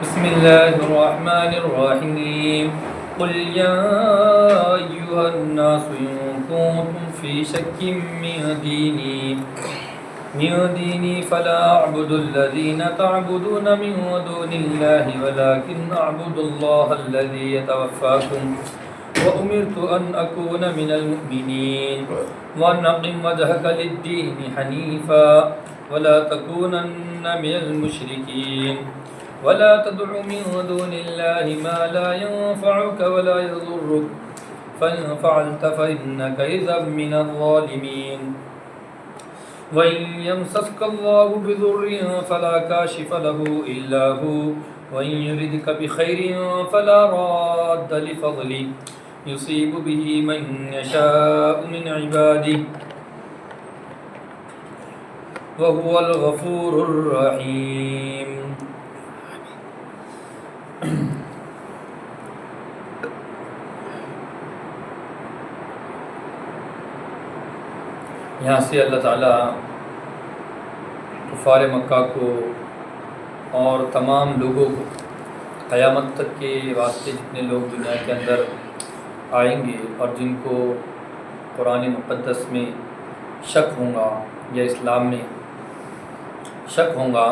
بسم الله الرحمن الرحيم قل يا أيها الناس إن كنتم في شك من ديني فلا أعبد الذين تعبدون من دون الله ولكن أعبد الله الذي يتوفاكم وأمرت أن أكون من المؤمنين وأن أقم وجهك للدين حنيفا ولا تكونن من المشركين ولا تدع من دون الله ما لا ينفعك ولا يضرك فإن فعلت فإنك إذا من الظالمين وإن يمسسك الله بضر فلا كاشف له إلا هو وإن يردك بخير فلا راد لفضله يصيب به من يشاء من عباده وهو الغفور الرحيم. یہاں سے اللہ تعالیٰ کفار مکہ کو اور تمام لوگوں کو قیامت تک کے واسطے جتنے لوگ دنیا کے اندر آئیں گے اور جن کو قرآن مقدس میں شک ہوں گا یا اسلام میں شک ہوں گا،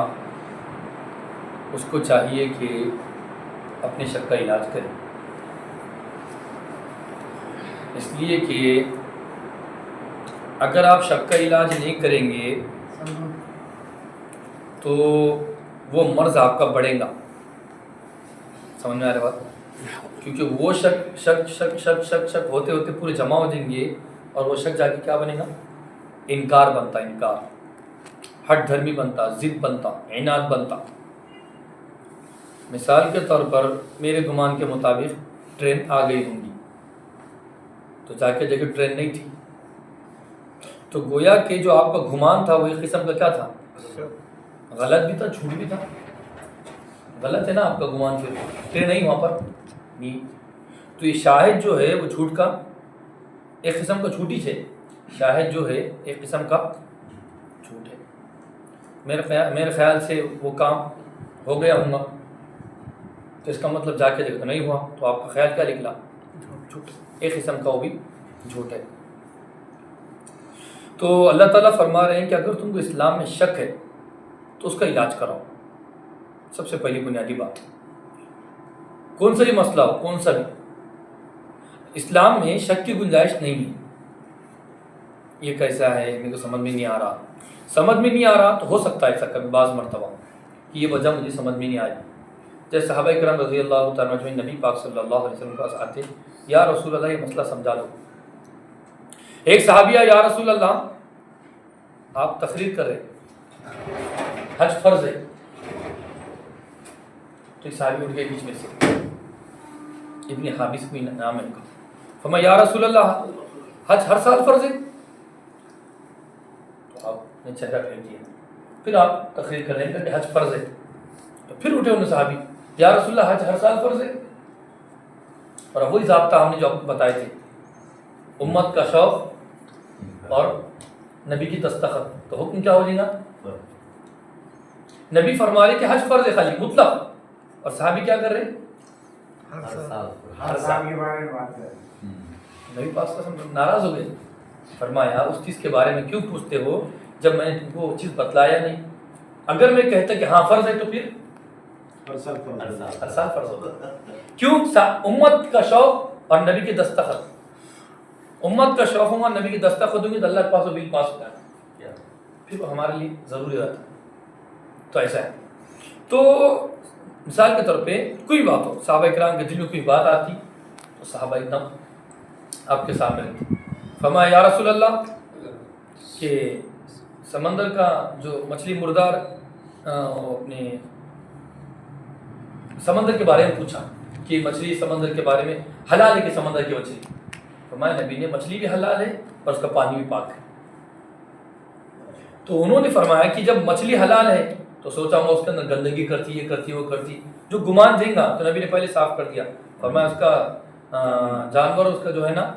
اس کو چاہیے کہ اپنے شک کا علاج کریں، اس لیے کہ اگر آپ شک کا علاج نہیں کریں گے تو وہ مرض آپ کا بڑھے گا. سمجھ میں آ رہا بات؟ کیونکہ وہ شک ہوتے ہوتے پورے جمع ہو جائیں گے اور وہ شک جا کے کیا بنے گا؟ انکار بنتا، انکار، ہٹ دھرمی بنتا، ضد بنتا، عناد بنتا. مثال کے طور پر میرے گمان کے مطابق ٹرین آ گئی ہوں گی تو جا کے جگہ ٹرین نہیں تھی، تو گویا کہ جو آپ کا گمان تھا وہ ایک قسم کا کیا تھا؟ غلط بھی تھا، جھوٹ بھی تھا. غلط ہے نا آپ کا گمان، پھر ٹرین نہیں وہاں پر نہیں. تو یہ شاہد جو ہے وہ جھوٹ کا ایک قسم کا جھوٹ ہی ہے. شاہد جو ہے ایک قسم کا جھوٹ ہے. میرے خیال سے وہ کام ہو گیا ہوں گا تو اس کا مطلب جا کے دیکھو نہیں ہوا، تو آپ کا خیال کیا نکلا؟ جھوٹ. ایک قسم کا وہ بھی جھوٹ ہے. تو اللہ تعالیٰ فرما رہے ہیں کہ اگر تم کو اسلام میں شک ہے تو اس کا علاج کراؤ. سب سے پہلی بنیادی بات، کون سا بھی مسئلہ ہو، کون سا بھی، اسلام میں شک کی گنجائش نہیں ہے. یہ کیسا ہے، میرے کو سمجھ میں نہیں آ رہا. سمجھ میں نہیں آ رہا تو ہو سکتا ہے ایسا کبھی بعض مرتبہ کہ یہ وجہ مجھے سمجھ میں نہیں آئی. جیسے صحابہ کرام رضی اللہ تعالیٰ عنہ نبی پاک صلی اللہ علیہ وسلم کے پاس آتے، یا رسول اللہ یہ مسئلہ سمجھا دو. ایک صحابیہ، یا رسول اللہ آپ تقریر کر رہے حج فرض ہے. تو ایک صحابی اٹھ گئے بیچ میں سے، ابن حابس کوئی نام ہے ان کا. فرمایا یا رسول اللہ حج ہر سال فرض ہے. تو آپ نے چہرہ پھیر دیا. پھر آپ تقریر کر رہے ہیں کہ حج فرض ہے. تو پھر اٹھے انہیں صحابی، یا رسول اللہ حج ہر سال فرض ہے. اور اب وہی ضابطہ ہم نے جو آپ کو بتائے تھے، امت کا شوق اور نبی کی دستخط، تو حکم کیا ہو جائے گا؟ نبی فرما رہے کہ حج فرض ہے خالی مطلق، اور صحابی کیا کر رہے ہیں؟ ہر سال کے بارے میں بات کر رہے ہیں. نبی پاک صلی اللہ علیہ وسلم ناراض ہو گئے. فرمایا اس چیز کے بارے میں کیوں پوچھتے ہو جب میں نے تم کو وہ چیز بتلایا نہیں؟ اگر میں کہتا کہ ہاں فرض ہے تو پھر ہر سال فرض ہوتا. کیوں؟ امت کا شوق اور نبی کی دستخط. امت کا شوق ہوگا، نبی کی دستخط ہوگی تو اللہ کے پاس وہ بل پاس ہوتا ہے، پھر وہ ہمارے لیے ضروری رہتا ہے. تو ایسا ہے. تو مثال کے طور پہ کوئی بات ہو، صحابہ کرام کے دل میں کوئی بات آتی تو صحابہ ایک دم آپ کے سامنے رہتے. فرمایا یا رسول اللہ کہ سمندر کا جو مچھلی مردار اپنے سمندر کے بارے میں پوچھا کہ مچھلی سمندر کے بارے میں حلال ہے کہ سمندر کی مچھلی؟ فرمایا نبی نے مچھلی بھی حلال ہے اور اس کا پانی بھی پاک ہے. تو انہوں نے فرمایا کہ جب مچھلی حلال ہے تو سوچا ہوں اس کے اندر گندگی کرتی، یہ کرتی، وہ کرتی، جو گمان دیں گا تو نبی نے پہلے صاف کر دیا. فرمایا اس کا جانور، اس کا جو ہے نا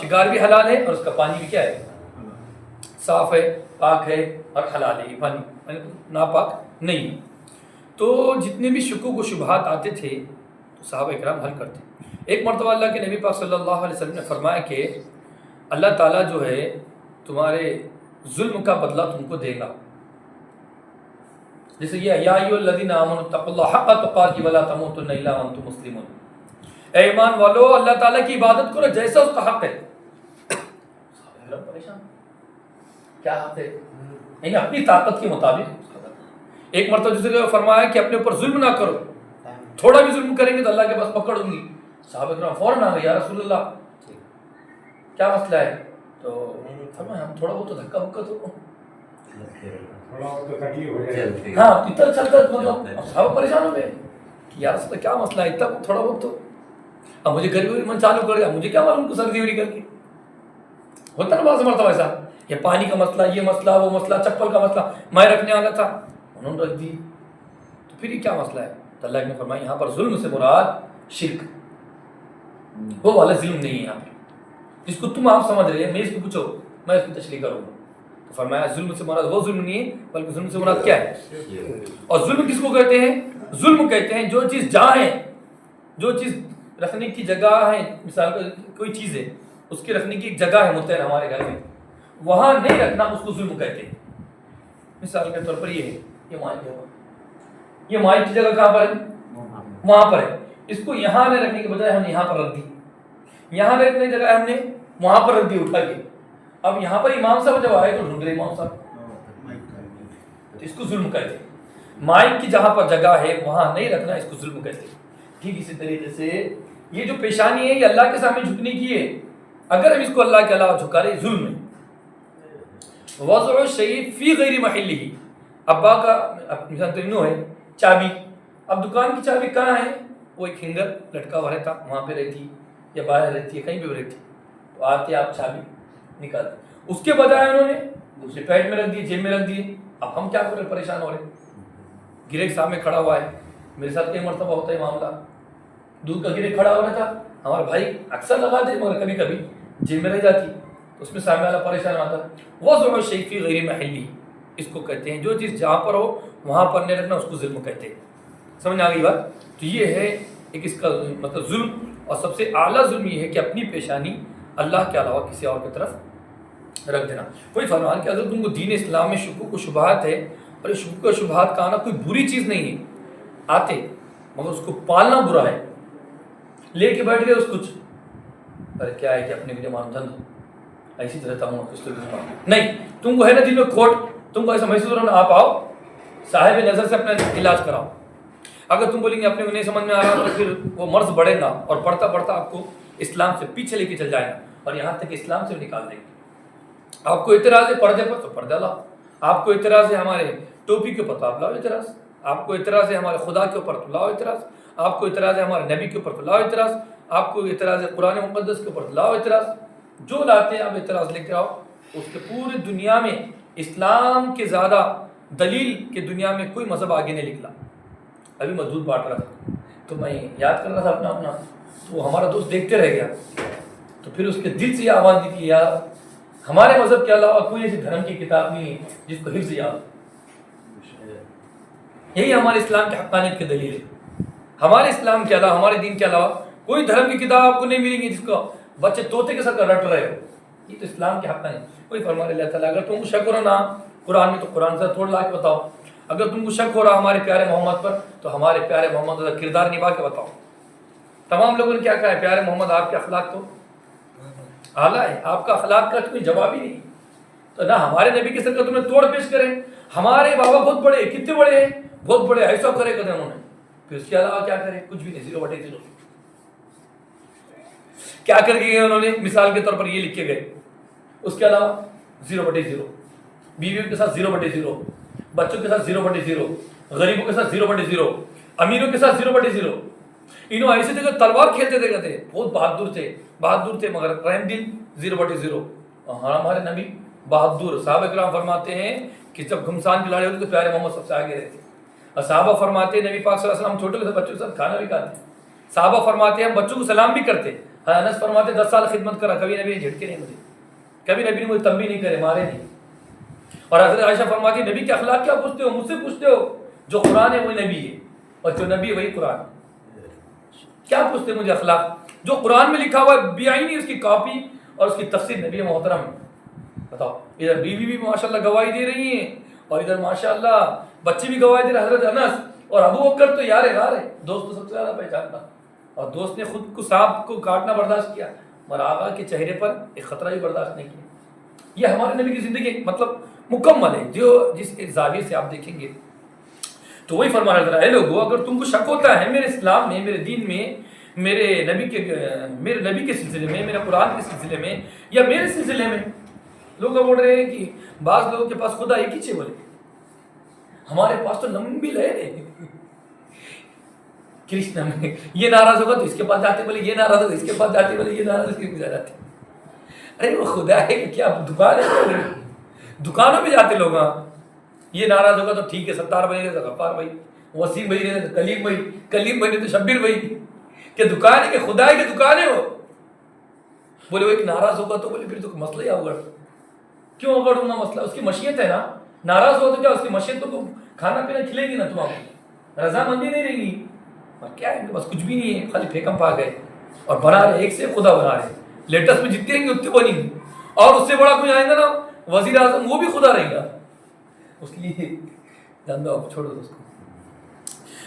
شکار بھی حلال ہے اور اس کا پانی بھی کیا ہے؟ صاف ہے، پاک ہے اور حلال ہے. یہ پانی ناپاک نہیں. تو جتنے بھی شکوک و شبہات آتے تھے تو صحابہ اکرام حل کرتے. ایک مرتبہ اللہ کے نبی پاک صلی اللہ علیہ وسلم نے فرمایا کہ اللہ تعالیٰ جو ہے تمہارے ظلم کا بدلہ تم کو دے گا. جیسے یہ یا ایھا الذین آمنوا اتقوا اللہ حق تقاتہ ولا تموتن الا وانتم مسلمون. اے ایمان والو اللہ تعالیٰ کی عبادت کرو جیسا اس کا حق ہے. پریشان کیا حق ہے؟ یعنی اپنی طاقت کے مطابق. ایک مرتبہ جسے فرمایا کہ اپنے اوپر ظلم نہ کرو, تھوڑا بھی ظلم کریں گے تو اللہ کے پاس پکڑ دوں گی. صحابہ کرام فوراً آ گئے یا رسول اللہ کیا مسئلہ ہے؟ تو فرمایا ہم تھوڑا بہت تو دھکا بکا تو ہاں اتنا چلتا مطلب صحابہ پریشان ہو گئے کہ یا رسول اللہ کیا مسئلہ ہے اتنا تھوڑا بہت تو. اب مجھے غریبی من چالو کر گیا, مجھے کیا معلوم کو سردی وری کر کے ہوتا نا بعض مرتبہ ایسا, یہ پانی کا مسئلہ, یہ مسئلہ, وہ مسئلہ, چپل کا مسئلہ میں رکھنے والا تھا انہوں نے رکھ دی, تو پھر یہ کیا مسئلہ ہے؟ تو اللہ نے فرمایا یہاں پر ظلم سے مراد شرک, وہ والا ظلم نہیں ہے یہاں پہ جس کو تم آپ سمجھ رہے ہیں. میں اس کو پوچھو میں اس کی تشریح کروں گا. تو فرمایا ظلم سے مراد وہ ظلم نہیں ہے بلکہ ظلم سے مراد کیا ہے. اور ظلم کس کو کہتے ہیں؟ ظلم کہتے ہیں جو چیز جہاں ہے, جو چیز رکھنے کی جگہ ہے, مثال کوئی چیز ہے اس کے رکھنے کی ایک جگہ ہے متعین ہمارے گھر میں, وہاں نہیں رکھنا اس کو ظلم کہتے ہیں. مثال کے طور پر یہ ہے, یہ مائک ہے, یہ مائک کی جگہ کہاں پر ہے؟ وہاں پر ہے. اس کو یہاں نہیں رکھنے کے بجائے ہم نے یہاں پر رکھ دی, یہاں رکھنے کی جگہ ہم نے وہاں پر رکھ دی اٹھا کے. اب یہاں پر امام صاحب جب آئے تو ڈھونڈ رہے امام صاحب, تو اس کو ظلم کہتے ہیں. مائک کی جہاں پر جگہ ہے وہاں نہیں رکھنا, اس کو ظلم کہتے ہیں. ٹھیک اسی طریقے سے یہ جو پیشانی ہے یہ اللہ کے سامنے جھکنے کی ہے, اگر ہم اس کو اللہ کے علاوہ جھکا رہے ظلم ہے. وضع الشیء فی غیر محلہ, ابا کا مثال تو ہے چابی, اب دکان کی چابی کہاں ہے؟ وہ ایک ہینگر لٹکا ہوا رہتا وہاں پہ رہتی یا باہر رہتی ہے کہیں پہ رہتی, تو آتے آپ چابی نکالتے, اس کے بجائے انہوں نے دوسرے پیڈ میں رکھ دی, جیب میں رکھ دی. اب ہم کیا کریں, پریشان ہو رہے. گرے سامنے کھڑا ہوا ہے, میرے ساتھ کئی مرتبہ ہوتا ہے معاملہ, دودھ کا گرے کھڑا ہو رہا تھا, ہمارا بھائی اکثر لگا دے مگر کبھی کبھی جیب میں رہ جاتی, اس میں سامنے والا پریشان ہوتا. وضع الشیء فی غیر محلہ, اس کو کہتے ہیں جو چیز جہاں پر ہو وہاں پر نہیں رکھنا, اس کو ظلم کہتے ہیں. سمجھ آ گئی بات؟ تو یہ ہے ایک اس کا مطلب ظلم, اور سب سے اعلیٰ ظلم یہ ہے کہ اپنی پیشانی اللہ کے علاوہ کسی اور کی طرف رکھ دینا. کوئی فرمان کہ اگر تم کو دین اسلام میں شکوک و شبہات ہے, اور یہ شکوک و شبہات کا آنا کوئی بری چیز نہیں ہے, آتے مگر اس کو پالنا برا ہے. لے کے بیٹھ گئے اس کچھ, ارے کیا ہے کہ اپنے بھی مان دھن ایسی طرح ہوں کچھ نہیں, تم کو ہے نا دل میں کھوٹ, تم کو ایسا محسوس ہو رہا نا, آپ آؤ صاحب نظر سے اپنا علاج کراؤ. اگر تم بولیں گے اپنے کو نہیں سمجھ میں آ رہا تو پھر وہ مرض بڑھے گا, اور پڑھتا پڑھتا آپ کو اسلام سے پیچھے لے کے چل جائے گا, اور یہاں تک اسلام سے نکال دیں گے. آپ کو اعتراض ہے پردے پر تو پردہ لاؤ, آپ کو اعتراض ہے ہمارے ٹوپی کے اوپر تو آپ لاؤ اعتراض, آپ کو اعتراض ہے ہمارے خدا کے اوپر تو لاؤ اعتراض, آپ کو اعتراض ہے ہمارے نبی کے اوپر تو لاؤ اعتراض, آپ کو اعتراض ہے قرآن مقدس کے اوپر تو لاؤ اعتراض. جو لاتے ہیں آپ اعتراض لے کے آؤ. اس کے پوری دنیا میں اسلام کے زیادہ دلیل کے دنیا میں کوئی مذہب آگے نہیں نکلا. ابھی میں دودھ بانٹ رہا تھا تو میں یاد کر رہا تھا اپنا, تو ہمارا دوست دیکھتے رہ گیا, تو پھر اس کے دل سے یہ آواز دی کہ یار ہمارے مذہب کے علاوہ کوئی ایسی دھرم کی کتاب نہیں ہے جس کو حفظ یاد. یہی ہمارے اسلام کے حقانیت کی دلیل ہے. ہمارے اسلام کے علاوہ, ہمارے دین کے علاوہ کوئی دھرم کی کتاب آپ کو نہیں ملیں گی جس کو بچے طوطے کے ساتھ رٹ رہے ہو. یہ تو اسلام کے حقانیت. کوئی فرما رہے اللہ تعالیٰ اگر تم کو شک ہو رہا نا قرآن میں تو قرآن سے توڑ لا کے بتاؤ. اگر تم کو شک ہو رہا ہمارے پیارے محمد پر تو ہمارے پیارے محمد کا کردار نبھا کے بتاؤ. تمام لوگوں نے کیا کہا ہے, پیارے محمد آپ کے اخلاق تو اعلیٰ ہے, آپ کا اخلاق کا کوئی جواب ہی نہیں. تو نہ ہمارے نبی کی سرکت تمہیں توڑ پیش کریں. ہمارے بابا بہت بڑے, کتنے بڑے ہیں, بہت بڑے, ایسا کرے کرتے انہوں نے, پھر اس کے علاوہ کیا کریں, کچھ بھی نہیں, 0/0. کیا کر کے گئے انہوں نے, مثال کے طور پر یہ لکھ کے گئے, اس کے علاوہ 0/0, بیویوں کے ساتھ 0/0, بچوں کے ساتھ 0/0, غریبوں کے ساتھ 0/0, امیروں کے ساتھ 0/0. انہوں ایسے تھے کہ تلوار کھیلتے تھے, کہتے بہت بہادر تھے مگر رحم دل 0/0. ہاں ہمارے نبی بہادر. صحابہ کرام فرماتے ہیں کہ جب گھمسان کی لڑائی ہوتی تو پیارے محمد سب سے آگے رہتے. اور صحابہ فرماتے ہیں نبی پاک صلی اللہ علیہ وسلم چھوٹے سے بچوں کے ساتھ کھانا بھی کھاتے. صحابہ فرماتے ہیں ہم بچوں کو سلام بھی کرتے. انس فرماتے 10 سال خدمت کرا, کبھی نبی نے جھٹکے نہیں مجھے, کبھی نبی نے مجھے تنبیہ نہیں کرے, مارے نہیں. اور حضرت عائشہ فرماتی نبی کے اخلاق کیا پوچھتے ہو, مجھ سے پوچھتے ہو, جو قرآن ہے وہی نبی ہے اور جو نبی ہے وہی قرآن. کیا پوچھتے مجھے اخلاق؟ جو قرآن میں لکھا ہوا ہے بیائی نہیں اس کی کاپی اور اس کی تفسیر نبی محترم ہے. بتاؤ ادھر بیوی بھی ماشاءاللہ گواہی دے رہی ہیں اور ادھر ماشاءاللہ بچے بھی گواہی دے رہے. حضرت انس اور ابو بکر تو یار غار ہے، دوست کو سب سے زیادہ پہچانتا، اور دوست نے خود کو سانپ کو کاٹنا برداشت کیا اور آقا کے چہرے پر ایک خطرہ بھی برداشت نہیں کیا. یہ ہمارے نبی کی زندگی مطلب مکمل ہے. جو جس زاویے سے آپ دیکھیں گے تو وہی فرمانا چاہ رہا ہے. لوگوں اگر تم کو شک ہوتا ہے میرے اسلام میں، میرے دین میں، میرے نبی کے سلسلے میں، میرے قرآن کے سلسلے میں یا میرے سلسلے میں، لوگ بول رہے ہیں کہ بعض لوگوں کے پاس خدا ایک ہی چیز بولے، ہمارے پاس تو لمبی لہر ہے. کرشنا میں یہ ناراض ہوگا تو اس کے پاس جاتے بولے یہ ناراض ہوگا اس کے پاس جاتے بولے یہ ناراض اس کے پاس جاتے. ارے وہ خدا ہے کہ کیا دکان ہے؟ دکانوں پہ جاتے لوگ. ہاں یہ ناراض ہوگا تو ٹھیک ہے، ستار بھائی تو غفار بھائی، وسیم بھائی رہے تو کلیم بھائی، کلیم بھائی نے تو شبیر بھائی. کہ دکان ہے کہ خدا ہے کہ دکان ہے؟ وہ بولے وہ ایک ناراض ہوگا تو بولے پھر تو مسئلہ ہی اگڑ. کیوں اگڑ ہونا مسئلہ؟ اس کی مشیت ہے نا. ناراض ہو تو کیا اس کی مشیت تو کھانا پینا کھلے گی نا، تم آپ رضامندی نہیں رہیں گی. اور کیا ہے بس کچھ بھی نہیں ہے، خالی پھیکم پا گئے اور بنا رہے ایک سے خدا بنا رہے. لیٹسٹ میں جتنے ہیں گے اتنے بنیں گے اور اس سے بڑا کوئی آئے گا نا وزیر اعظم وہ بھی خدا رہے گا. اس لیے جان دو آپ چھوڑو اس کو.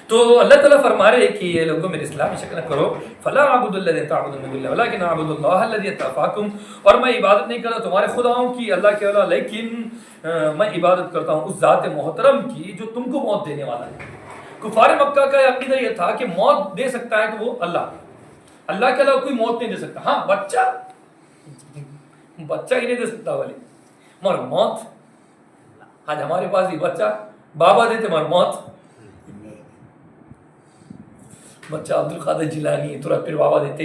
تو اللہ تعالیٰ فرما رہے کہ یہ لوگوں میرے اسلام شک نہ کرو. فلا اعبد الذی تعبدون من دون اللہ ولکن اعبد اللہ الذی یتوفاکم، اور میں عبادت نہیں کرتا تمہارے خداؤں کی اللہ کے علاوہ، لیکن میں عبادت کرتا ہوں اس ذات محترم کی جو تم کو موت دینے والا ہے. کفار مکہ کا عقیدہ یہ تھا کہ موت دے سکتا ہے تو وہ اللہ کے علاوہ کوئی موت نہیں دے سکتا. ہاں بچہ ہی نہیں دے سکتا والے، مگر موت آج ہمارے پاس بھی بچہ بابا دیتے مگر موت بچہ عبد القادر جیلانی ترا پھر بابا دیتے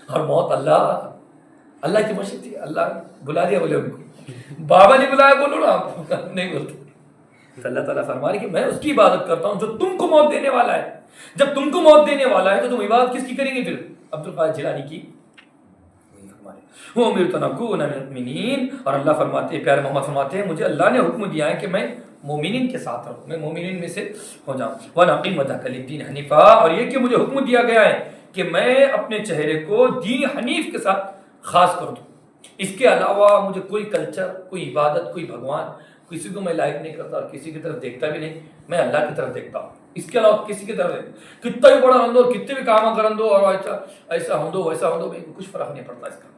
اور موت اللہ کی مشیت تھی. اللہ بلا دیا بولے ان کو، بابا نہیں بلایا بولو نا آپ نہیں بولتے. اللہ تعالیٰ فرما رہے کہ میں اس کی عبادت کرتا ہوں جو تم کو موت دینے والا ہے. جب تم کو موت دینے والا ہے تو تم عبادت کس کی کریں گے پھر؟ عبد القادر جیلانی کی. وہ امرت ان اکون من المؤمنین، اور اللہ فرماتے ہیں، پیارے محمد فرماتے ہیں، مجھے اللہ نے حکم دیا ہے کہ میں مومنین کے ساتھ رہوں، میں مومنین میں سے ہو جاؤں. وَنَقِمْ وَجْهَكَ لِلدِّينِ حَنِيفًا، اور یہ کہ مجھے حکم دیا گیا ہے کہ میں اپنے چہرے کو دین حنیف کے ساتھ خاص کر دوں. اس کے علاوہ مجھے کوئی کلچر، کوئی عبادت، کوئی بھگوان، کسی کو میں لائک نہیں کرتا اور کسی کی طرف دیکھتا بھی نہیں. میں اللہ کی طرف دیکھتا ہوں، اس کے علاوہ کسی کی طرف کتنا بھی بڑا ہندو اور کتنے بھی کام کرن دو اور ایسا ہندو ویسا ہندو، کچھ فرق نہیں پڑتا اس کا.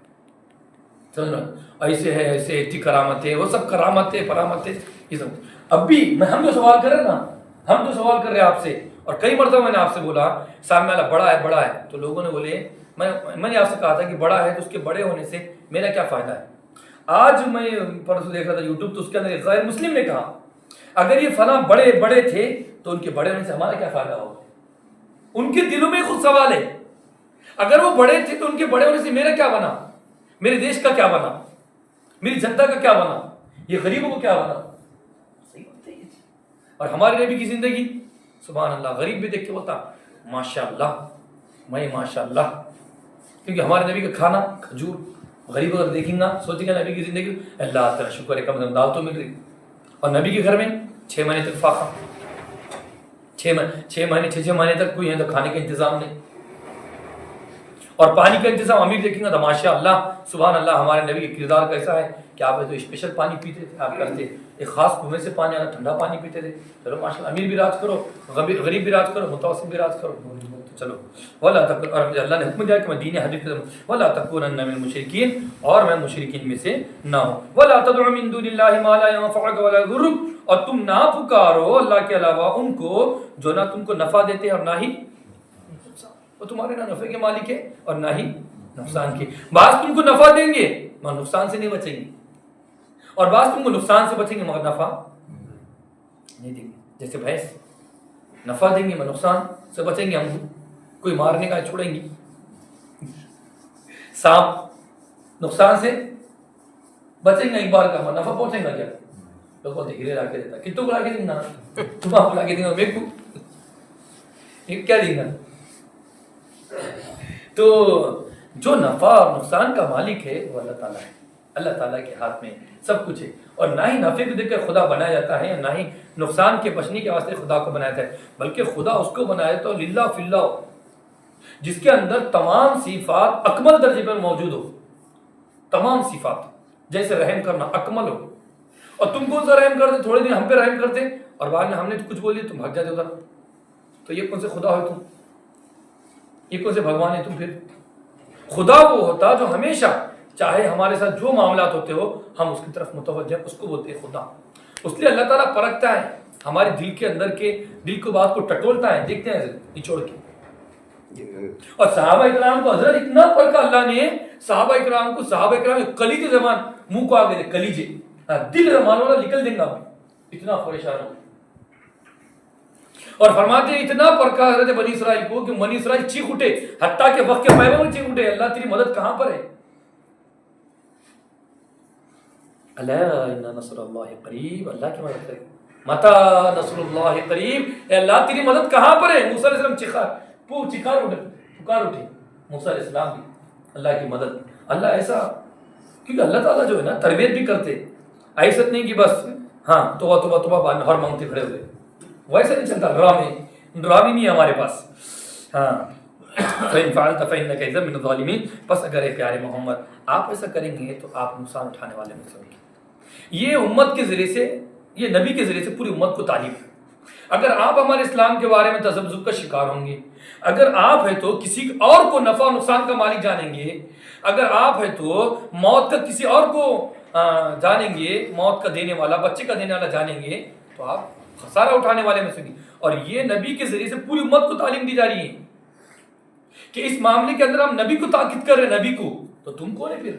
ایسے ہے ایسے اتنی کرامتیں، وہ سب کرامتیں فرامتیں یہ سب. اب بھی ہم جو سوال کر رہے ہیں نا، ہم جو سوال کر رہے ہیں آپ سے، اور کئی مرتبہ میں نے آپ سے بولا سامنے والا بڑا ہے تو لوگوں نے بولے، میں نے آپ سے کہا تھا کہ بڑا ہے تو اس کے بڑے ہونے سے میرا کیا فائدہ ہے. آج میں پرسوں دیکھ رہا تھا یوٹیوب، تو اس کے اندر ایک غیر مسلم نے کہا اگر یہ فلاں بڑے تھے تو ان کے بڑے ہونے سے ہمارا کیا فائدہ ہوگا. ان کے دلوں میں خود سوال ہے، اگر وہ بڑے تھے تو ان کے بڑے ہونے سے میرا کیا بنا، میرے دیش کا کیا بنا، میری جدہ کا کیا بنا، یہ غریبوں کو کیا بنا. صحیح بات ہے یہ. اور ہمارے نبی کی زندگی سبحان اللہ، غریب بھی دیکھ کے بولتا ماشاءاللہ، میں ماشاءاللہ، کیونکہ ہمارے نبی کا کھانا کھجور. غریب اگر دیکھیں گا سوچیں گا نبی کی زندگی، اللہ تعالیٰ شکر ہے کم از کم دال تو مل رہی. اور نبی کے گھر میں 6 مہینے تک فاقہ، 6 مہینے تک کوئی ہے تو کھانے کا انتظام نہیں. اور پانی کا انتظام امیر دیکھیں گا تو ماشاء اللہ سبحان اللہ. ہمارے نبی کا کردار کیسا ہے کہ آپ تو اسپیشل پانی پیتے تھے، آپ کرتے ایک خاص کنویں سے پانی آنا، ٹھنڈا پانی پیتے تھے. چلو ماشاء اللہ، امیر بھی راج کرو، غریب بھی راج کرو، متوسط بھی راج کرو. چلو ولا تکن، اور اللہ نے حکم دیا کہ میں دین حنیف ولا تکونن من المشرکین، اور میں مشرکین میں سے نہ ہوں. ولا تدع من دون اللہ ما لا ينفعك ولا يضرك، اور تم نہ پکارو اللہ کے علاوہ ان کو جو نہ تم کو نفع دیتے اور نہ ہی وہ تمہارے نہ نفع کے مالک ہے اور نہ ہی نقصان کے. بعض تم کو نفع دیں گے مگر نقصان سے نہیں بچیں گے، اور بعض تم کو نقصان سے بچیں گے مگر نفع نہیں دیں گے. جیسے بھینس نفع دیں گے مگر نقصان سے بچیں گے، ہم کوئی مارنے کا چھوڑیں گے. سانپ نقصان سے بچیں گے ایک بار کا، مگر نفع پہنچیں گا کیا؟ لوگ بولتے ہیرے لا کے دیتا، کتوں کو لا کے دیں گا؟ تم آپ لا کے دیں گا، میرے کو کیا دیں گا؟ تو جو نفع اور نقصان کا مالک ہے وہ اللہ تعالیٰ ہے. اللہ تعالیٰ کے ہاتھ میں سب کچھ ہے. اور نہ ہی نفع کو دیکھ کر خدا بنایا جاتا ہے، نہ ہی نقصان کے بچنے کے واسطے خدا کو بنایا جاتا ہے، بلکہ خدا اس کو بنایا تو للہ فی اللہ، جس کے اندر تمام صفات اکمل درجے پر موجود ہو، تمام صفات، جیسے رحم کرنا اکمل ہو۔ اور تم کون سا رحم کرتے، تھوڑے دن ہم پہ رحم کرتے اور بعد میں ہم نے کچھ بول دیا تم بھاگ جاتے ادھر، تو یہ کون سے خدا ہو تم، یہ کون سے بھگوان ہے تم؟ پھر خدا وہ ہوتا جو ہمیشہ چاہے ہمارے ساتھ جو معاملات ہوتے ہو ہم اس کی طرف متوجہ، اس کو بولتے ہیں خدا۔ اس لیے اللہ تعالیٰ پرکھتا ہے ہمارے دل کے اندر کے دل کو، بات کو ٹٹولتا ہے، دیکھتے ہیں نچوڑ کے۔ اور صحابہ اکرام کو حضرت اتنا پرکھا اللہ نے، صحابہ اکرام کو، صحابہ اکرام کلیجے زبان منہ کو آ گئے، کلیجے دل زبان والا نکل دیں گا، اتنا پریشان ہو۔ اور فرماتے ہیں اتنا پرکھا حضرت بنی اسرائیل کو کہ بنی اسرائیل چیخ اٹھے، حتیٰ کہ وقت کے پیغمبر میں چیخ اٹھے، اللہ تیری مدد کہاں پر ہے؟ الا ان نصر اللہ قریب، اللہ کی مدد کرے، متی نصر اللہ قریب، اے اللہ تیری مدد کہاں پر ہے؟ موسیٰ علیہ السلام پکار اٹھے موسیٰ علیہ السلام بھی اللہ کی مدد۔ اللہ ایسا، کیونکہ اللہ تعالیٰ جو ہے نا تربیت بھی کرتے، ایسا نہیں کہ بس ہاں توبہ توبہ توبہ بعد میں ہر مانگتے کھڑے ہوئے، ویسا نہیں چلتا، ڈرامے نہیں ہے ہمارے پاس۔ ہاں فَإِن فَعَلْتَ فَإِنَّكَ إِذًا مِنَ الظَّالِمِينَ، بس اگر اے پیارے محمد آپ ایسا کریں گے تو آپ نقصان اٹھانے والے میں سے ہوں گے۔ یہ امت کے ذریعے سے، یہ نبی کے ذریعے سے پوری امت کو تعلیم ہے۔ اگر آپ ہمارے اسلام کے بارے میں تذبذب کا شکار ہوں گے، اگر آپ ہے تو کسی اور کو نفع و نقصان کا مالک جانیں گے، اگر آپ ہے تو موت کا کسی اور کو جانیں گے، موت کا دینے والا، بچے کا دینے والا جانیں گے، تو آپ خسارہ اٹھانے والے میں سے نہیں۔ اور یہ نبی کے ذریعے سے پوری امت کو تعلیم دی جا رہی ہے کہ اس معاملے کے اندر ہم نبی کو تاکید کر رہے ہیں، نبی کو، تو تم کون ہے پھر؟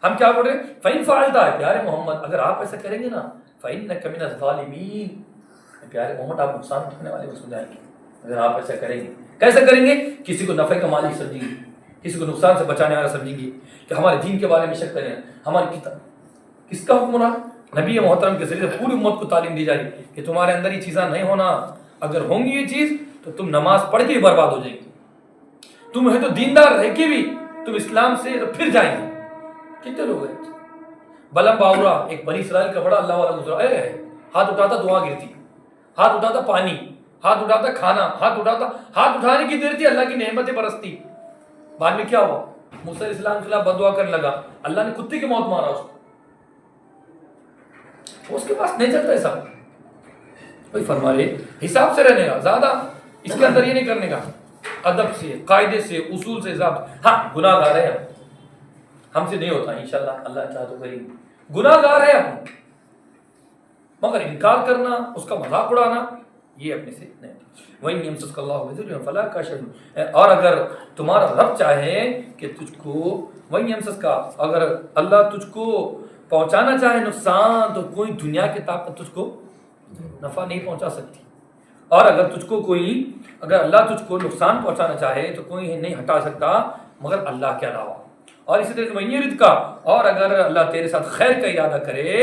ہم کیا بول رہے ہیں؟ فَإِن فَعَلْتَ، پیارے محمد اگر آپ ایسا کریں گے نا، فَإِنَّكَ مِنَ الظَّالِمِينَ، پیارے محمد آپ نقصان اٹھانے والے میں سو جائیں گے اگر آپ ایسا کریں گے۔ کیسے کریں گے؟ کسی کو نفع کا مالک سمجھیں گے، کسی کو نقصان سے بچانے والا سمجھیں گے، کہ ہمارے دین کے بارے میں شک کریں، ہماری کتاب کس کا حکم رہا؟ نبی محترم کے ذریعے پوری امت کو تعلیم دی جا رہی کہ تمہارے اندر یہ چیزاں نہیں ہونا، اگر ہوں گی یہ چیز تو تم نماز پڑھ کے بھی برباد ہو جائیں گے، تم ہے تو دیندار رہ کے بھی تم اسلام سے پھر جائیں گے۔ کتنے لوگ ہیں؟ بلم باورا ایک بنی اسرائیل کا بڑا اللہ والا گزرا، ہاتھ اٹھاتا دعا گرتی، ہاتھ اٹھاتا پانی، ہاتھ اٹھاتا کھانا، ہاتھ اٹھانے کی دیر تھی، اللہ کی نعمتیں برستی۔ بعد میں کیا ہوا؟ موسیٰ علیہ السلام کے خلاف بد دعا کرنے لگا، اللہ نے کتے کی موت مارا اس کو، اس کے پاس نہیں چلتا ہے سب۔ کوئی فرما رہے حساب سے رہنے کا، زیادہ اس کے اندر یہ نہیں کرنے کا، ادب سے، قاعدے سے، اصول سے، ضابط۔ ہاں گناہ گار ہے ہم سے نہیں ہوتا انشاءاللہ، اللہ چاہے تو کریں گے، گناہ گار ہے ہم، مگر انکار کرنا، اس کا مذاق اڑانا، یہ اپنے سے نہیں۔ وَإِن يَمْسَسْكَ اللَّهُ بِضُرٍّ فَلَا كَاشِفَ لَهُ، اور اگر تمہارا رب چاہے کہ تجھ کو، وَإِن يَمْسَسْكَ، اگر اللہ تجھ کو پہنچانا چاہے نقصان، تو کوئی دنیا کی طاقت تجھ کو نفع نہیں پہنچا سکتی، اور اگر تجھ کو کوئی، اگر اللہ تجھ کو نقصان پہنچانا چاہے تو کوئی نہیں ہٹا سکتا مگر اللہ کے علاوہ۔ اور اسی طرح وَإِن يُرِدْكَ، اور اگر اللہ تیرے ساتھ خیر کا ارادہ کرے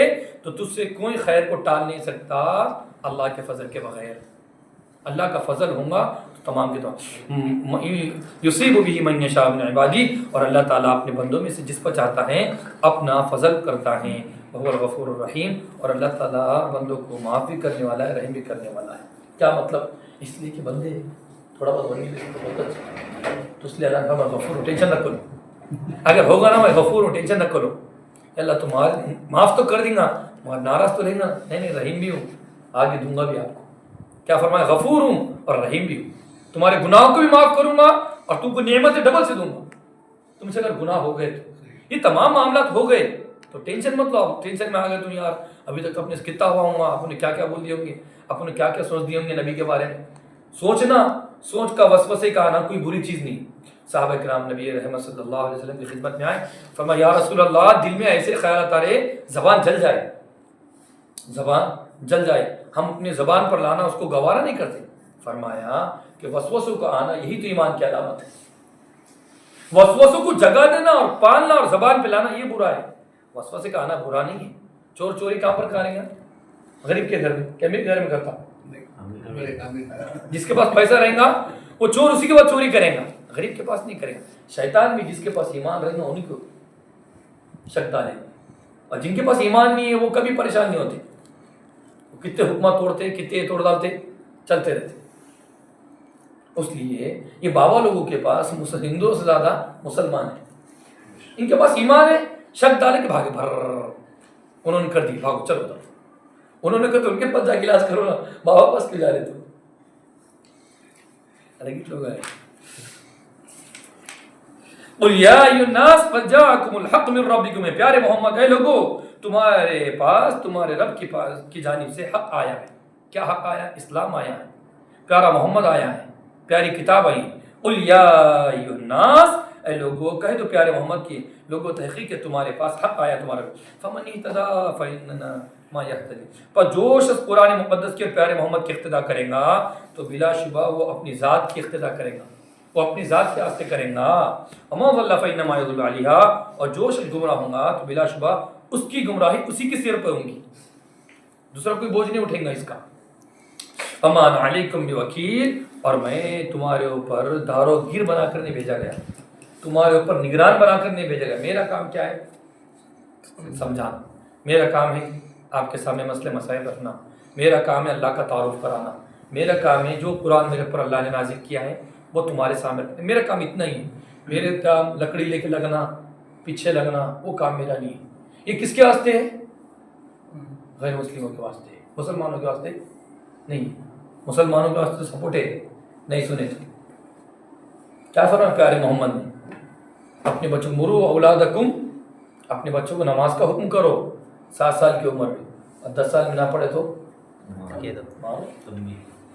تو تجھ سے کوئی خیر کو ٹال نہیں سکتا اللہ کے فضل کے بغیر۔ اللہ کا فضل ہوگا تو تمام کے تمام یصیب به من یشاء من عبادی، اور اللہ تعالیٰ اپنے بندوں میں سے جس پر چاہتا ہے اپنا فضل کرتا ہے، وہ الغفور الرحیم، اور اللہ تعالیٰ بندوں کو معاف بھی کرنے والا ہے، رحم بھی کرنے والا ہے۔ کیا مطلب؟ اس لیے کہ بندے تھوڑا بہت بنی تو اس لیے اللہ کا غفور ہوں، ٹینشن نہ کرو، اگر ہوگا نا میں غفور ہوں، ٹینشن نہ کرو، اللہ تمہارا معاف تو کر دیں گا مگر ناراض تو رہیں گا نہیں، رحیم بھی ہوں، آگے دوں گا بھی آپ کو۔ کیا فرمایا؟ غفور ہوں اور رحیم بھی ہوں، تمہارے گناہوں کو بھی معاف کروں گا اور تم کو نعمتیں ڈبل سے دوں گا۔ تم سے اگر گناہ ہو گئے تو یہ تمام معاملات ہو گئے تو ٹینشن مت لو، ٹینشن میں آ گئے تم، یار ابھی تک اپنے سے کتنا ہوا ہوں گا، آپ نے کیا کیا بول دیے ہوں گے، آپ نے کیا کیا سوچ دیے ہوں گے نبی کے بارے میں۔ سوچنا، سوچ کا وسوسے کا آنا کوئی بری چیز نہیں۔ صحابہ کرام نبی رحمت صلی اللہ علیہ وسلم کی خدمت میں آئے، فرمایا یا رسول اللہ دل میں ایسے خیالات آ رہے زبان جل جائے، زبان جل جائے، ہم اپنی زبان پر لانا اس کو گوارا نہیں کرتے۔ فرمایا کہ وسوسوں کا آنا یہی تو ایمان کی علامت ہے، وسوسوں کو جگہ دینا اور پالنا اور زبان پہ لانا یہ برا ہے، وسوسے کا آنا برا نہیں ہے۔ چور چوری کہاں پر کریں گا؟ غریب کے گھر میں، کیا میرے گھر میں کرتا؟ جس کے پاس پیسہ رہے گا وہ چور اسی کے بعد چوری کرے گا، غریب کے پاس نہیں کرے گا۔ شیطان بھی جس کے پاس ایمان رہے گا انہیں کو شک ڈالے گا، اور جن کے پاس ایمان نہیں ہے وہ کبھی پریشان نہیں ہوتے، وہ کتنے حکمات توڑتے، کتنے توڑ ڈالتے، چلتے رہتے۔ اس لیے یہ بابا لوگوں کے پاس ہندوؤں سے زیادہ مسلمان ہیں، ان کے پاس ایمان ہے، شک ڈالے کہ بھاگے بھر، انہوں نے کر دی، بھاگو چلو ادھر، انہوں نے کہا تو ان کے پاس جا کے علاج کرو نا، بابا پاس کیوں جا رہے تھے؟ الگ لوگ ہیں۔ قل یا ایھا الناس قد جاءکم الحق من ربکم، پیارے محمد اے لوگو تمہارے پاس تمہارے رب کے پاس کی جانب سے حق آیا ہے۔ کیا حق آیا؟ اسلام آیا ہے، پیارا محمد آیا ہے، پیاری کتاب آئی۔ قل یا ایھا الناس، اے لوگو کہہ دو پیارے محمد کی لوگو تحقیق ہے تمہارے پاس حق آیا تمہارا، فمن اهتدى فانما ما يهتدي، پر جو شخص قرآن مقدس کے پیارے محمد کی اقتداء کرے گا تو بلا شبہ وہ اپنی ذات کی اقتداء کرے گا، وہ اپنی ذات کے واسطے کریں گا۔ وما ضل فانما يضل عليها، اور جو شخص گمراہ ہوگا تو بلا شبہ اس کی گمراہی اسی کے سر پہ ہوگی، دوسرا کوئی بوجھ نہیں اٹھے گا اس کا۔ وما انا علیکم بوکیل، اور میں تمہارے اوپر دار و گیر بنا کر نہیں بھیجا گیا، تمہارے اوپر نگران بنا کر نہیں بھیجا گیا۔ میرا کام کیا ہے؟ سمجھانا۔ میرا کام ہے آپ کے سامنے مسئلے مسائل رکھنا، میرا کام ہے اللہ کا تعارف کرانا، میرا کام ہے جو قرآن میرے اوپر اللہ نے نازل کیا ہے وہ تمہارے سامنے رکھنا۔ میرا کام اتنا ہی ہے، میرے کام لکڑی لے کے لگنا، پیچھے لگنا، وہ کام میرا نہیں ہے۔ یہ کس کے واسطے ہے؟ غیر مسلموں کے واسطے، مسلمانوں کے واسطے نہیں۔ مسلمانوں کے واسطے سپورٹ ہے، نہیں سنے تو کیا فرمایا پیارے محمد نے؟ اپنے بچوں مرو اولادکم، اپنے بچوں کو نماز کا حکم کرو 7 سال کی عمر میں، اور 10 سال میں نہ پڑھے تو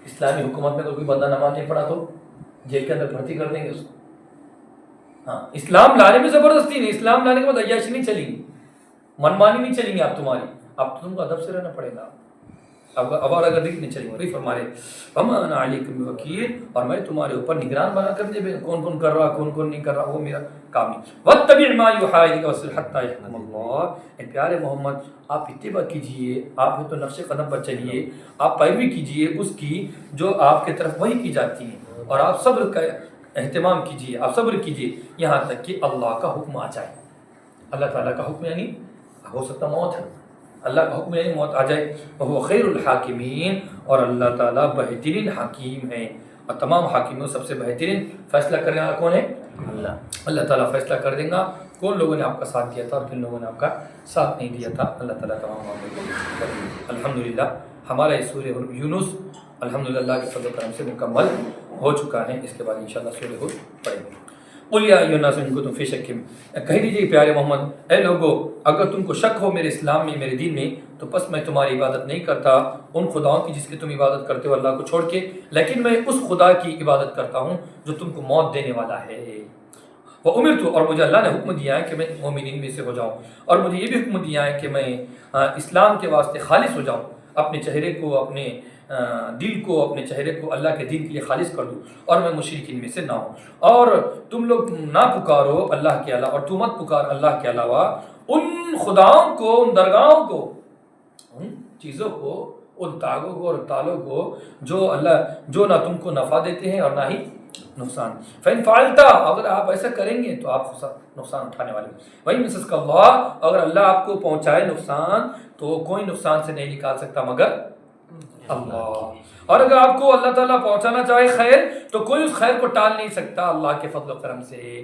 اسلامی حکومت میں تو کوئی بندہ نماز نہیں پڑھا تو جیل کے اندر بھرتی کر دیں گے اس کو۔ ہاں، اسلام لانے میں زبردستی نہیں، اسلام لانے کے بعد عیاشی نہیں چلیں گی، منمانی نہیں چلیں گی آپ تمہاری، اب تم کو ادب سے رہنا پڑے گا، اب گردی نہیں چلیں گی۔ فرما رہے وما انا علیکم بوکیل، اور میں تمہارے اوپر نگران بنا کر دے کون کون کر رہا کون کون نہیں کر رہا، وہ میرا کام ہے۔ واتبع ما یوحی الیک واصبر حتی یحکم اللہ، اے پیارے محمد آپ اتباع کیجئے، آپ تو نقش قدم پر چلیے، آپ پیروی کیجئے اس کی جو آپ کی طرف وحی کی جاتی ہے، اور آپ صبر کا اہتمام کیجئے، آپ صبر کیجئے یہاں تک کہ اللہ کا حکم آ جائے۔ اللہ تعالیٰ کا حکم یعنی ہو سکتا موت ہے، اللہ کا حکم یعنی موت آ جائے۔ وہ خیر الحاکمین، اور اللہ تعالیٰ بہترین حکیم ہے، اور تمام حاکموں سب سے بہترین فیصلہ کرنے والا کون ہے؟ اللہ تعالیٰ فیصلہ کر دیں گا کون لوگوں نے آپ کا ساتھ دیا تھا اور کن لوگوں نے آپ کا ساتھ نہیں دیا تھا۔ اللہ تعالیٰ تمام معاملے کو کر دیں گے۔ الحمدللہ ہمارا یہ سورہ یونس الحمدللہ اللہ کے فضل و کرم سے مکمل ہو چکا ہے، اس کے بعد انشاءاللہ سورہ ہود پڑھیں گے۔ قل یا ایھا الناس ان کنتم فی شک، کہہ دیجیے پیارے محمد اے لوگو اگر تم کو شک ہو میرے اسلام میں، میرے دین میں، تو پس میں تمہاری عبادت نہیں کرتا ان خداؤں کی جس کی تم عبادت کرتے ہو اللہ کو چھوڑ کے، لیکن میں اس خدا کی عبادت کرتا ہوں جو تم کو موت دینے والا ہے۔ وَأُمِرْتُ، اور مجھے اللہ نے حکم دیا ہے کہ میں مومنین میں سے ہو جاؤں، اور مجھے یہ بھی حکم دیا ہے کہ میں اسلام کے واسطے خالص ہو جاؤں، اپنے چہرے کو، اپنے دل کو، اپنے چہرے کو اللہ کے دین کے لیے خالص کر دوں، اور میں مشرکین میں سے نہ ہوں۔ اور تم لوگ نہ پکارو اللہ کے علاوہ، اور تو مت پکار اللہ کے علاوہ ان خداؤں کو، ان درگاہوں کو، ان چیزوں کو، ان تاغوں کو اور تالوں کو جو نہ تم کو نفع دیتے ہیں اور نہ ہی نقصان۔ فَإِن فَعَلْتَ، اگر آپ ایسا کریں گے تو آپ نقصان اٹھانے والے ہیں۔ وَإِن يَمْسَسْكَ اللَّهُ، اگر اللہ آپ کو پہنچائے نقصان تو کوئی نقصان سے نہیں نکال سکتا مگر اللہ، اور اگر آپ کو اللہ تعالیٰ پہنچانا چاہے خیر تو کوئی اس خیر کو ٹال نہیں سکتا اللہ کے فضل و کرم سے۔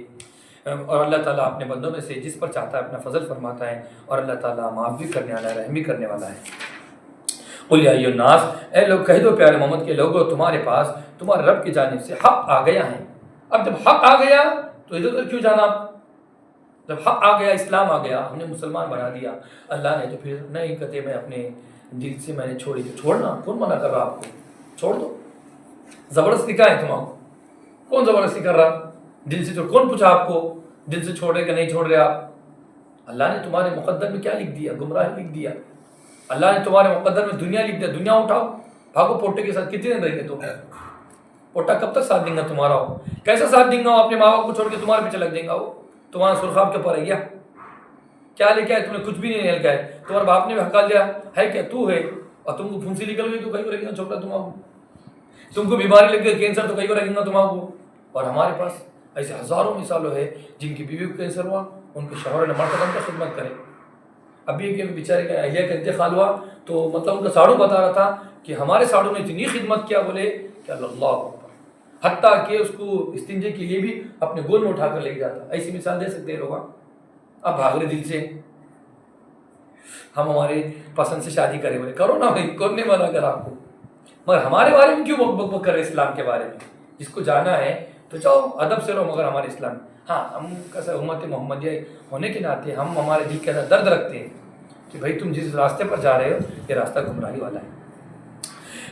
اور اللہ تعالیٰ اپنے بندوں میں سے جس پر چاہتا ہے اپنا فضل فرماتا ہے، اور اللہ تعالیٰ معاف بھی کرنے والا ہے، رحم بھی کرنے والا ہے۔ قل یا ایھا الناس، اے لوگ کہہ دو پیارے محمد کے لوگوں تمہارے پاس تمہارے رب کی جانب سے حق آ گیا ہے۔ اب جب حق آ گیا تو ادھر ادھر کیوں جانا؟ جب حق آ گیا، اسلام آ گیا، ہم نے مسلمان بنا دیا اللہ نے، تو پھر نہیں کہتے میں اپنے دل سے میں نے چھوڑی، تو چھوڑنا کون منع کر رہا آپ کو؟ چھوڑ دو، زبردستی کا ہے تمہارا، کون زبردستی کر رہا؟ دل سے چھوڑ، کون پوچھا آپ کو دل سے چھوڑ رہے کہ نہیں چھوڑ رہے آپ؟ اللہ نے تمہارے مقدر میں کیا لکھ دیا؟ گمراہی لکھ دیا۔ اللہ نے تمہارے مقدر میں دنیا لکھ دیا، دنیا اٹھاؤ، بھاگو پوٹے کے ساتھ کتنے دن رہیں گے تم؟ پوٹا کب تک ساتھ دیں گا تمہارا؟ ہو کیسا ساتھ دیں گا؟ اپنے ماں باپ کو چھوڑ کے تمہارے پیچھے لگ دیں گا، وہ تمہارا سرخاب کے اوپر ہے کیا لے کے آئے؟ تم نے کچھ بھی نہیں لے کے آئے، تمہارے باپ نے بھی ہکال دیا ہے کیا تو ہے، اور تم کو پھنسی نکل گئی تو کہیں کو رکھیں گا چھوٹا تمہارا، تم کو بیماری لگ گئی کینسر تو کہیں کو رکھیں گا تمہارا کو۔ اور ہمارے پاس ایسے ہزاروں مثالوں ہے جن کی بیوی کو کینسر ہوا، ان کے شوہر نے مرتبہ ان کا خدمت کرے، ابھی کے بیچارے کا اہلیہ کا انتقال ہوا تو مطلب ان کا ساڑھو بتا رہا تھا کہ ہمارے ساڑھو نے اتنی خدمت کیا، بولے کہ اللہ اکبر، حتیٰ کہ اس کو استنجے کے لیے بھی اپنے گول میں اٹھا کر لے جاتا. ایسی مثال دے سکتے ہیں لوگ. اب بھاگ رہے دل سے، ہم ہمارے پسند سے شادی کریں، بولے کرو نا بھائی، کون نہیں منع کر آپ کو، مگر ہمارے بارے میں کیوں بک بک کر رہے اسلام کے بارے میں؟ جس کو جانا ہے تو جاؤ ادب سے رہو، مگر ہمارے اسلام. ہاں ہم کیسا امت محمدیہ ہونے کے ناطے ہم ہمارے دل کے اندر درد رکھتے ہیں کہ بھائی تم جس راستے پر جا رہے ہو یہ راستہ گمراہی والا ہے.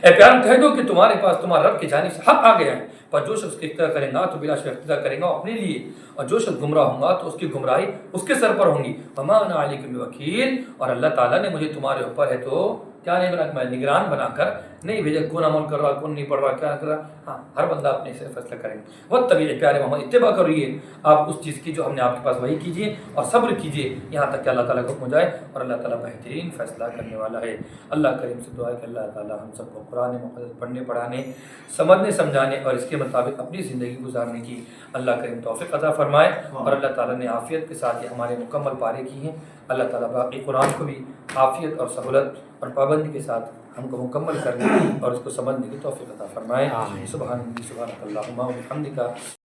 اے پیار کہہ دو کہ تمہارے پاس تمہارا رب کی جانب سے حق آ گیا ہے، پر جو شخص اقتدا کرے گا تو بلا شک اقتدا کرے گا اپنے لیے، اور جو شخص گمراہ ہوں گا تو اس کی گمراہی اس کے سر پر ہوں گی. وما انا علیکم بوکیل، اور اللہ تعالیٰ نے مجھے تمہارے اوپر ہے تو کیا نہیں بنا، میں نگران بنا کر نہیں بھیجا کون عمل کر رہا کون نہیں پڑھ رہا کیا کر رہا. ہاں ہر بندہ اپنے سے فیصلہ کرے گا. واتبعوا پیارے محمد، اتباع کریے آپ اس چیز کی جو ہم نے آپ کے پاس وحی کیجیے، اور صبر کیجیے یہاں تک کہ اللہ تعالیٰ کو حکم ہو جائے، اور اللہ تعالیٰ بہترین فیصلہ کرنے والا ہے. اللہ کریم سے دعا ہے کہ اللہ تعالیٰ ہم سب کو قرآن مقدس پڑھنے پڑھانے سمجھنے سمجھانے اور اس کے مطابق اپنی زندگی گزارنے کی اللہ کریم توفیق عطا فرمائے. اور اللہ تعالیٰ نے عافیت کے ساتھ یہ ہمارے مکمل پارے کی ہیں. اللہ تعالیٰ باقی قرآن کو بھی عافیت اور سہولت اور پابندی کے ساتھ ہم کو مکمل کرنے اور اس کو سمجھنے کی توفیق عطا فرمائے. سبحان اللہ اللہم و بحمدک.